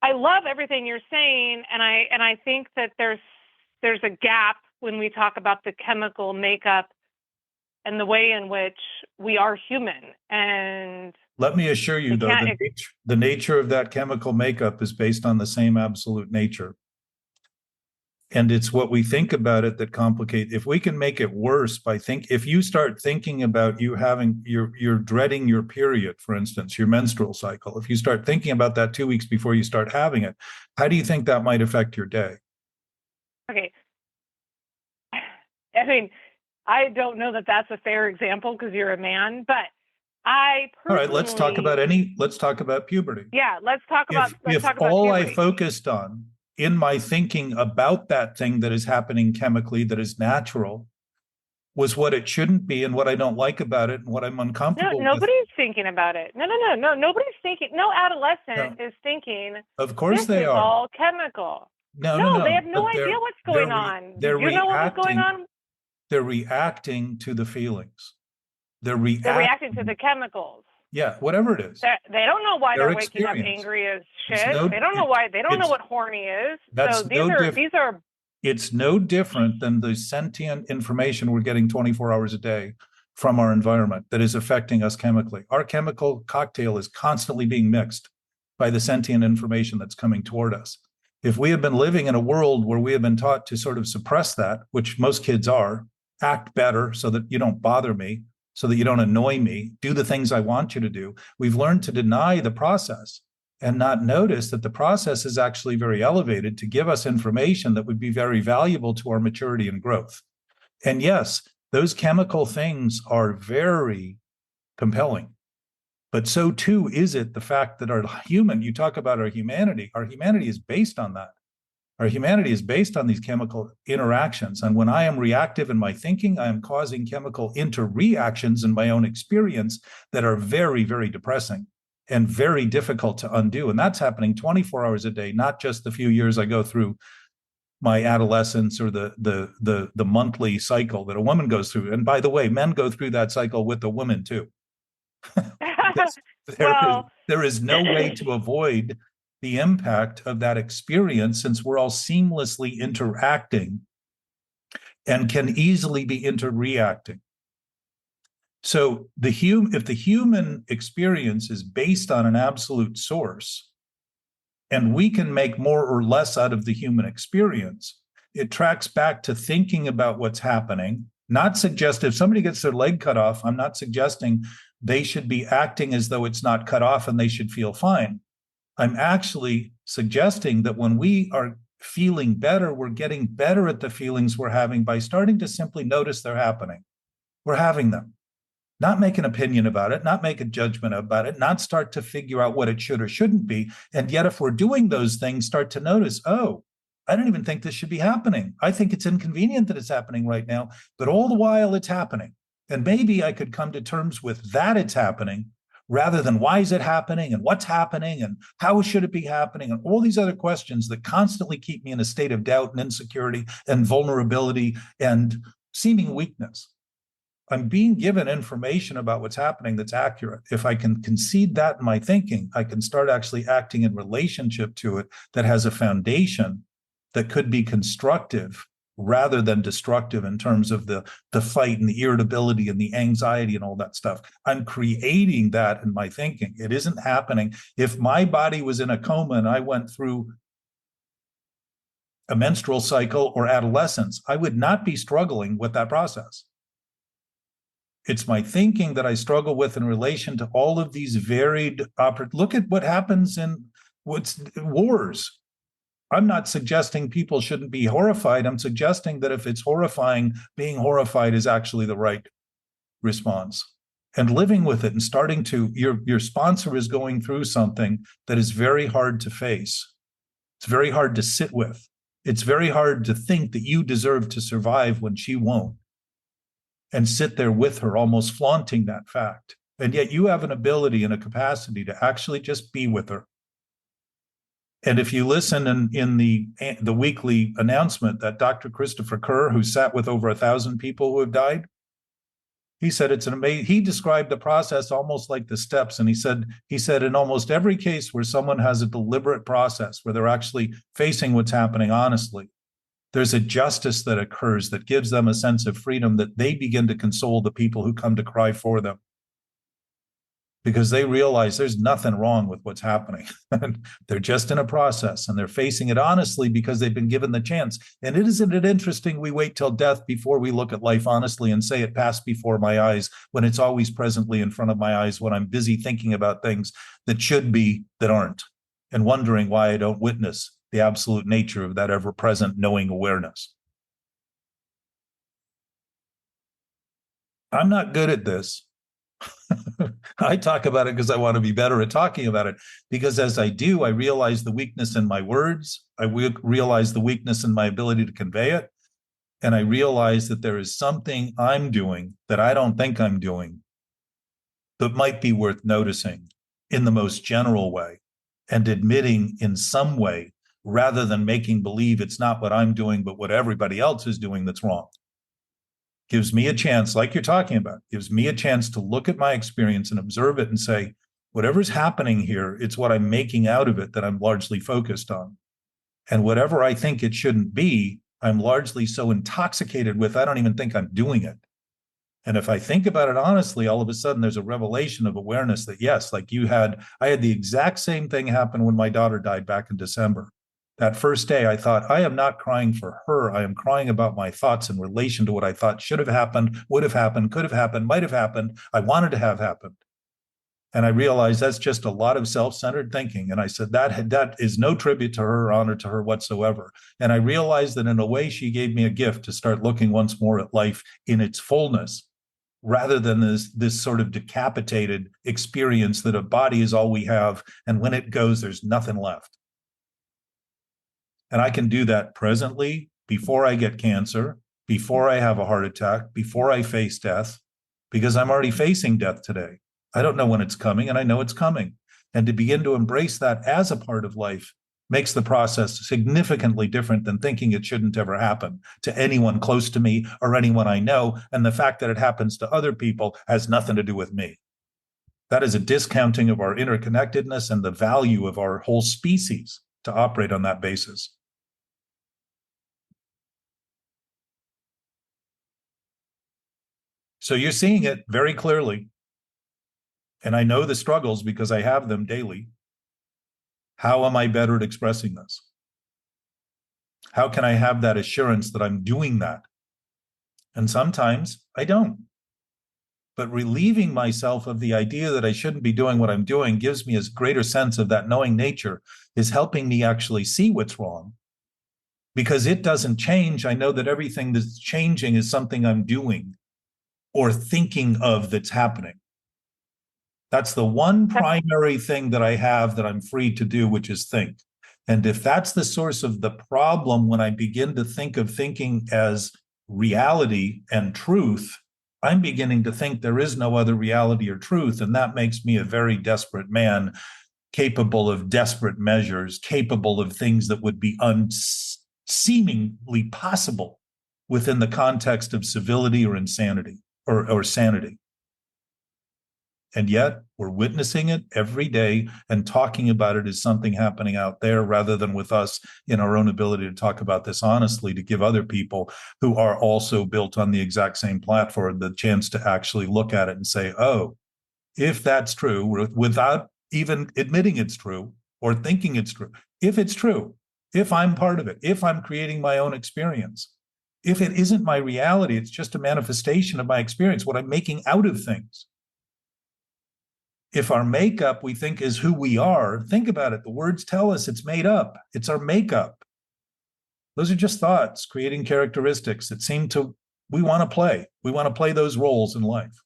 I love everything you're saying, and I think that there's a gap when we talk about the chemical makeup and the way in which we are human. And let me assure you, though, the nature of that chemical makeup is based on the same absolute nature. And it's what we think about it that complicate. If we can make it worse by if you start thinking about you having, you're dreading your period, for instance, your menstrual cycle, if you start thinking about that 2 weeks before you start having it, how do you think that might affect your day? Okay. I mean, I don't know that that's a fair example because you're a man, but I personally. All right, let's talk about puberty. Yeah, let's talk about all puberty. I focused on in my thinking about that thing that is happening chemically, that is natural, was what it shouldn't be and what I don't like about it and what I'm uncomfortable with. Nobody's thinking about it. No. Nobody's thinking. No adolescent is thinking. Of course they are. This is all chemical. No. They have no idea what's going on. Did you know what was going on? They're reacting to the feelings. They're They're reacting to the chemicals. Yeah, whatever it is. They don't know why Their they're waking up experience. angry as shit. They don't know why. They don't know what horny is. So these are. It's no different than the sentient information we're getting 24 hours a day from our environment that is affecting us chemically. Our chemical cocktail is constantly being mixed by the sentient information that's coming toward us. If we have been living in a world where we have been taught to sort of suppress that, which most kids are, act better so that you don't bother me, so that you don't annoy me, do the things I want you to do, we've learned to deny the process and not notice that the process is actually very elevated to give us information that would be very valuable to our maturity and growth. And yes, those chemical things are very compelling. But so too is it the fact that you talk about our humanity is based on that. Our humanity is based on these chemical interactions. And when I am reactive in my thinking, I am causing chemical interreactions in my own experience that are very, very depressing and very difficult to undo. And that's happening 24 hours a day, not just the few years I go through my adolescence or the monthly cycle that a woman goes through. And by the way, men go through that cycle with a woman too. There is no way to avoid the impact of that experience, since we're all seamlessly interacting and can easily be interreacting. So if the human experience is based on an absolute source, and we can make more or less out of the human experience, it tracks back to thinking about what's happening. Not suggest if somebody gets their leg cut off, I'm not suggesting they should be acting as though it's not cut off and they should feel fine. I'm actually suggesting that when we are feeling better, we're getting better at the feelings we're having by starting to simply notice they're happening. We're having them. Not make an opinion about it, not make a judgment about it, not start to figure out what it should or shouldn't be. And yet, if we're doing those things, start to notice, oh, I don't even think this should be happening. I think it's inconvenient that it's happening right now, but all the while it's happening. And maybe I could come to terms with that it's happening rather than why is it happening and what's happening and how should it be happening and all these other questions that constantly keep me in a state of doubt and insecurity and vulnerability and seeming weakness. I'm being given information about what's happening that's accurate. If I can concede that in my thinking, I can start actually acting in relationship to it that has a foundation that could be constructive rather than destructive in terms of the fight and the irritability and the anxiety and all that stuff. I'm creating that in my thinking. It isn't happening. If my body was in a coma and I went through a menstrual cycle or adolescence, I would not be struggling with that process. It's my thinking that I struggle with in relation to all of these varied look at what happens in wars. I'm not suggesting people shouldn't be horrified. I'm suggesting that if it's horrifying, being horrified is actually the right response. And living with it and starting to, your sponsor is going through something that is very hard to face. It's very hard to sit with. It's very hard to think that you deserve to survive when she won't. And sit there with her, almost flaunting that fact. And yet you have an ability and a capacity to actually just be with her. And if you listen in the weekly announcement that Dr. Christopher Kerr, who sat with over 1,000 people who have died, he said it's an amazing, he described the process almost like the steps. And he said in almost every case where someone has a deliberate process, where they're actually facing what's happening honestly, there's a justice that occurs that gives them a sense of freedom, that they begin to console the people who come to cry for them. Because they realize there's nothing wrong with what's happening. They're just in a process and they're facing it honestly because they've been given the chance. And isn't it interesting we wait till death before we look at life honestly and say it passed before my eyes, when it's always presently in front of my eyes, when I'm busy thinking about things that should be that aren't, and wondering why I don't witness the absolute nature of that ever-present knowing awareness. I'm not good at this. I talk about it because I want to be better at talking about it, because as I do, I realize the weakness in my words. I realize the weakness in my ability to convey it. And I realize that there is something I'm doing that I don't think I'm doing that might be worth noticing in the most general way and admitting in some way, rather than making believe it's not what I'm doing, but what everybody else is doing that's wrong. gives me a chance, like you're talking about, gives me a chance to look at my experience and observe it and say, whatever's happening here, it's what I'm making out of it that I'm largely focused on. And whatever I think it shouldn't be, I'm largely so intoxicated with, I don't even think I'm doing it. And if I think about it honestly, all of a sudden there's a revelation of awareness that, yes, like I had the exact same thing happen when my daughter died back in December. That first day, I thought, I am not crying for her. I am crying about my thoughts in relation to what I thought should have happened, would have happened, could have happened, might have happened, I wanted to have happened. And I realized that's just a lot of self-centered thinking. And I said, that is no tribute to her or honor to her whatsoever. And I realized that in a way, she gave me a gift to start looking once more at life in its fullness, rather than this sort of decapitated experience that a body is all we have. And when it goes, there's nothing left. And I can do that presently, before I get cancer, before I have a heart attack, before I face death, because I'm already facing death today. I don't know when it's coming, and I know it's coming. And to begin to embrace that as a part of life makes the process significantly different than thinking it shouldn't ever happen to anyone close to me or anyone I know. And the fact that it happens to other people has nothing to do with me. That is a discounting of our interconnectedness and the value of our whole species to operate on that basis. So you're seeing it very clearly. And I know the struggles because I have them daily. How am I better at expressing this? How can I have that assurance that I'm doing that? And sometimes I don't. But relieving myself of the idea that I shouldn't be doing what I'm doing gives me a greater sense of that knowing nature is helping me actually see what's wrong. Because it doesn't change. I know that everything that's changing is something I'm doing or thinking of that's happening. That's the one primary thing that I have that I'm free to do, which is think. And if that's the source of the problem, when I begin to think of thinking as reality and truth, I'm beginning to think there is no other reality or truth. And that makes me a very desperate man, capable of desperate measures, capable of things that would be unseemingly possible within the context of civility or insanity or sanity. And yet we're witnessing it every day and talking about it as something happening out there rather than with us in our own ability to talk about this honestly, to give other people who are also built on the exact same platform the chance to actually look at it and say, oh, if that's true, without even admitting it's true or thinking it's true, if it's true, if I'm part of it, if I'm creating my own experience, if it isn't my reality, it's just a manifestation of my experience, what I'm making out of things. If our makeup we think is who we are, think about it. The words tell us it's made up. It's our makeup. Those are just thoughts creating characteristics that we want to play. We want to play those roles in life.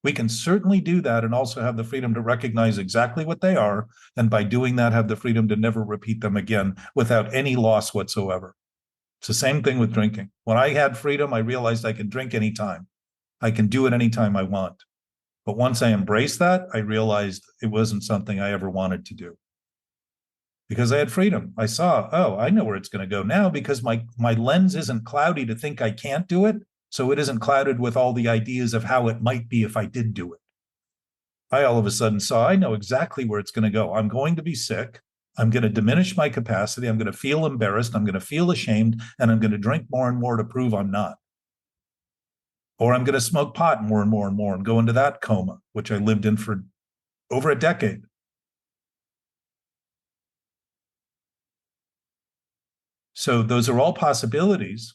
We can certainly do that and also have the freedom to recognize exactly what they are. And by doing that, have the freedom to never repeat them again without any loss whatsoever. It's the same thing with drinking. When I had freedom, I realized I can drink anytime. I can do it anytime I want. But once I embraced that, I realized it wasn't something I ever wanted to do. Because I had freedom. I saw, oh, I know where it's going to go now because my lens isn't cloudy to think I can't do it. So it isn't clouded with all the ideas of how it might be if I did do it. I all of a sudden saw, I know exactly where it's going to go. I'm going to be sick. I'm going to diminish my capacity. I'm going to feel embarrassed. I'm going to feel ashamed. And I'm going to drink more and more to prove I'm not. Or I'm going to smoke pot more and more and more and go into that coma, which I lived in for over a decade. So those are all possibilities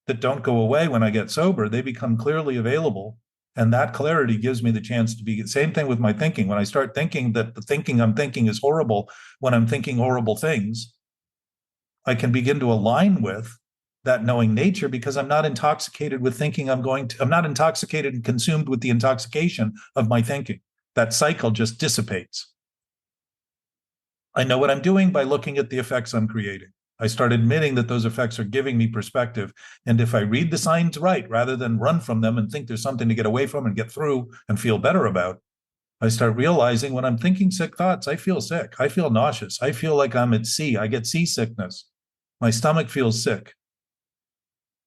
that don't go away when I get sober. They become clearly available. And that clarity gives me the chance to be, same thing with my thinking. When I start thinking that the thinking I'm thinking is horrible, when I'm thinking horrible things, I can begin to align with that knowing nature because I'm not intoxicated with thinking I'm not intoxicated and consumed with the intoxication of my thinking. That cycle just dissipates. I know what I'm doing by looking at the effects I'm creating. I start admitting that those effects are giving me perspective. And if I read the signs right, rather than run from them and think there's something to get away from and get through and feel better about, I start realizing when I'm thinking sick thoughts, I feel sick. I feel nauseous. I feel like I'm at sea. I get seasickness. My stomach feels sick.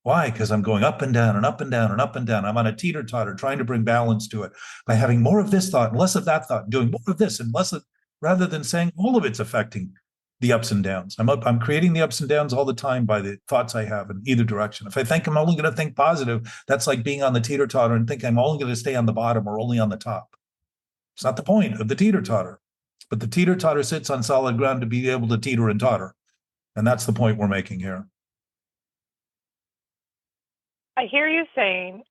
Why? Because I'm going up and down and up and down and up and down. I'm on a teeter-totter trying to bring balance to it by having more of this thought and less of that thought, doing more of this and less of, rather than saying all of it's affecting the ups and downs. I'm creating the ups and downs all the time by the thoughts I have in either direction. If I think I'm only going to think positive, that's like being on the teeter-totter and think I'm only going to stay on the bottom or only on the top. It's not the point of the teeter-totter. But the teeter-totter sits on solid ground to be able to teeter and totter. And that's the point we're making here. I hear you saying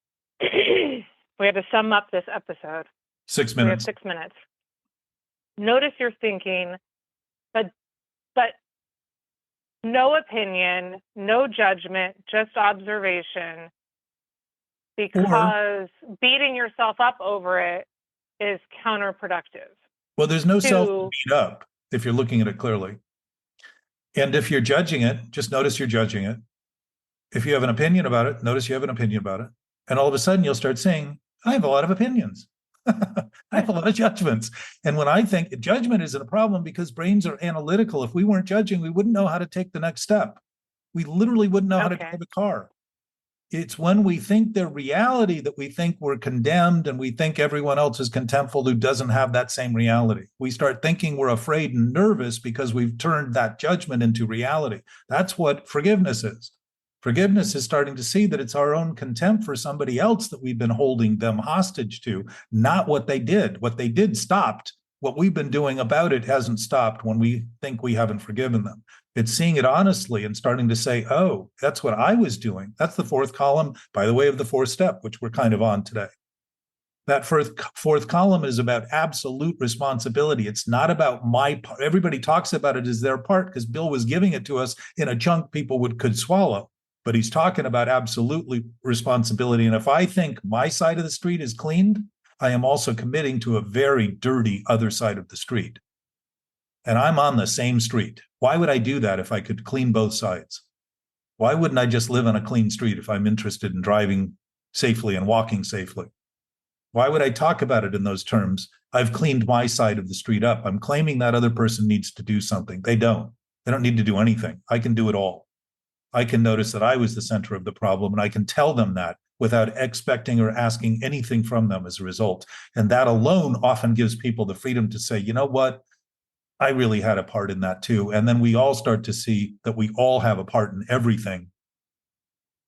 we have to sum up this episode. 6 We have minutes. 6 minutes. Notice you're thinking, but no opinion, no judgment, just observation, because beating yourself up over it is counterproductive. Well, there's no self to beat up if you're looking at it clearly. And if you're judging it, just notice you're judging it. If you have an opinion about it, notice you have an opinion about it. And all of a sudden you'll start saying, I have a lot of opinions. I have a lot of judgments. And when I think judgment isn't a problem because brains are analytical, if we weren't judging, we wouldn't know how to take the next step. We literally wouldn't know how to drive a car. It's when we think the reality that we think we're condemned and we think everyone else is contemptible who doesn't have that same reality. We start thinking we're afraid and nervous because we've turned that judgment into reality. That's what forgiveness is. Forgiveness is starting to see that it's our own contempt for somebody else that we've been holding them hostage to, not what they did. What they did stopped. What we've been doing about it hasn't stopped when we think we haven't forgiven them. It's seeing it honestly and starting to say, oh, that's what I was doing. That's the fourth column, by the way, of the fourth step, which we're kind of on today. That fourth column is about absolute responsibility. It's not about my part. Everybody talks about it as their part because Bill was giving it to us in a chunk people could swallow. But he's talking about absolutely responsibility. And if I think my side of the street is cleaned, I am also committing to a very dirty other side of the street. And I'm on the same street. Why would I do that if I could clean both sides? Why wouldn't I just live on a clean street if I'm interested in driving safely and walking safely? Why would I talk about it in those terms? I've cleaned my side of the street up. I'm claiming that other person needs to do something. They don't. They don't need to do anything. I can do it all. I can notice that I was the center of the problem, and I can tell them that without expecting or asking anything from them as a result. And that alone often gives people the freedom to say, you know what? I really had a part in that too. And then we all start to see that we all have a part in everything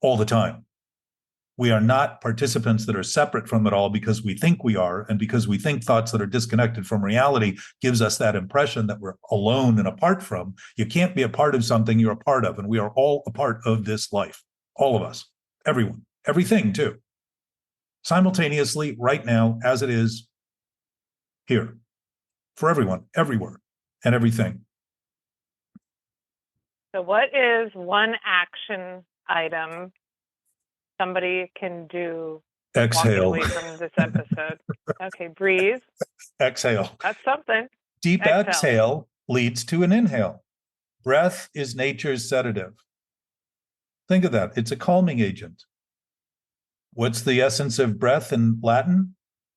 all the time. We are not participants that are separate from it all because we think we are, and because we think thoughts that are disconnected from reality gives us that impression that we're alone and apart from. You can't be a part of something you're a part of, and we are all a part of this life. All of us, everyone, everything too. Simultaneously, right now, as it is here, for everyone, everywhere, and everything. So what is one action item somebody can do Exhale. walking away from this episode? Okay, breathe. Exhale. That's something. Deep exhale leads to an inhale. Breath is nature's sedative. Think of that. It's a calming agent. What's the essence of breath in Latin?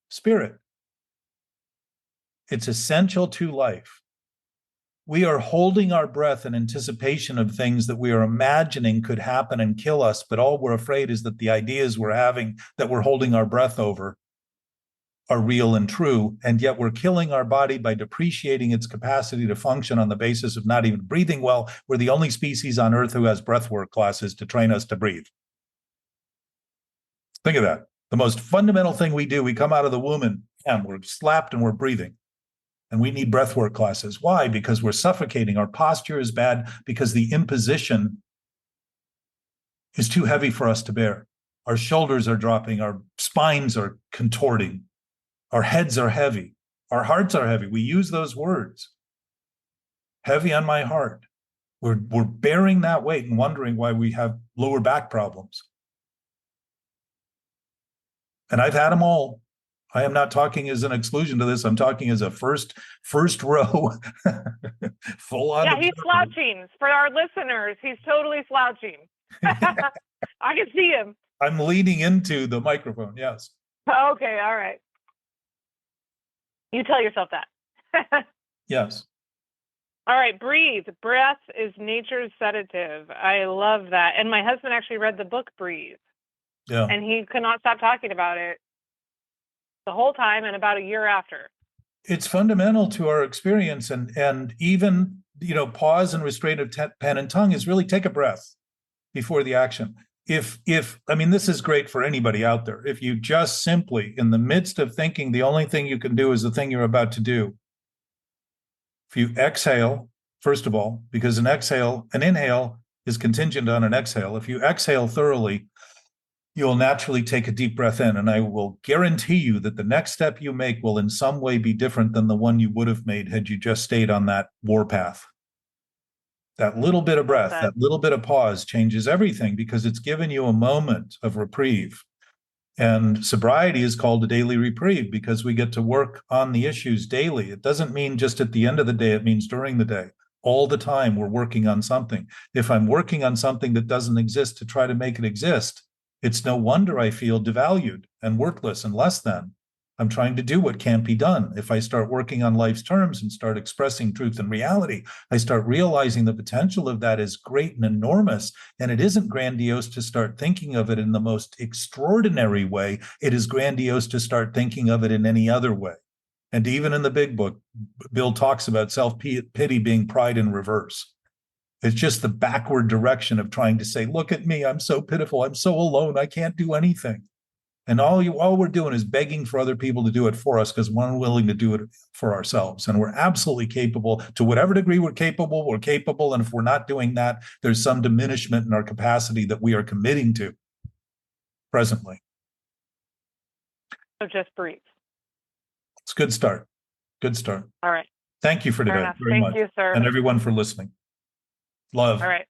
Spirit. It's essential to life. We are holding our breath in anticipation of things that we are imagining could happen and kill us, but all we're afraid is that the ideas we're having that we're holding our breath over are real and true, and yet we're killing our body by depreciating its capacity to function on the basis of not even breathing well. We're the only species on Earth who has breathwork classes to train us to breathe. Think of that. The most fundamental thing we do, we come out of the womb and we're slapped and we're breathing. And we need breathwork classes. Why? Because we're suffocating. Our posture is bad because the imposition is too heavy for us to bear. Our shoulders are dropping. Our spines are contorting. Our heads are heavy. Our hearts are heavy. We use those words. Heavy on my heart. We're bearing that weight and wondering why we have lower back problems. And I've had them all. I am not talking as an exclusion to this. I'm talking as a first row, full on. Yeah, he's slouching. For our listeners, he's totally slouching. I can see him. I'm leaning into the microphone, yes. Okay, all right. You tell yourself that. Yes. All right, breathe. Breath is nature's sedative. I love that. And my husband actually read the book Breathe, Yeah. and he could not stop talking about it the whole time and about a year after. It's fundamental to our experience, and even, pause and restraint of pen and tongue is really take a breath before the action. If I mean, this is great for anybody out there. If you just simply, in the midst of thinking, the only thing you can do is the thing you're about to do. If you exhale, first of all, because an inhale is contingent on an exhale. If you exhale thoroughly, you'll naturally take a deep breath in. And I will guarantee you that the next step you make will in some way be different than the one you would have made had you just stayed on that warpath. That little bit of breath, that little bit of pause changes everything because it's given you a moment of reprieve. And sobriety is called a daily reprieve because we get to work on the issues daily. It doesn't mean just at the end of the day, it means during the day. All the time we're working on something. If I'm working on something that doesn't exist to try to make it exist, it's no wonder I feel devalued and worthless and less than. I'm trying to do what can't be done. If I start working on life's terms and start expressing truth and reality, I start realizing the potential of that is great and enormous. And it isn't grandiose to start thinking of it in the most extraordinary way. It is grandiose to start thinking of it in any other way. And even in the big book, Bill talks about self-pity being pride in reverse. It's just the backward direction of trying to say, look at me, I'm so pitiful, I'm so alone, I can't do anything. And all we're doing is begging for other people to do it for us because we're unwilling to do it for ourselves. And we're absolutely capable, to whatever degree we're capable. And if we're not doing that, there's some diminishment in our capacity that we are committing to presently. So just breathe. It's a good start. Good start. All right. Thank you for today very much. Thank you, sir. And everyone for listening. Love. All right.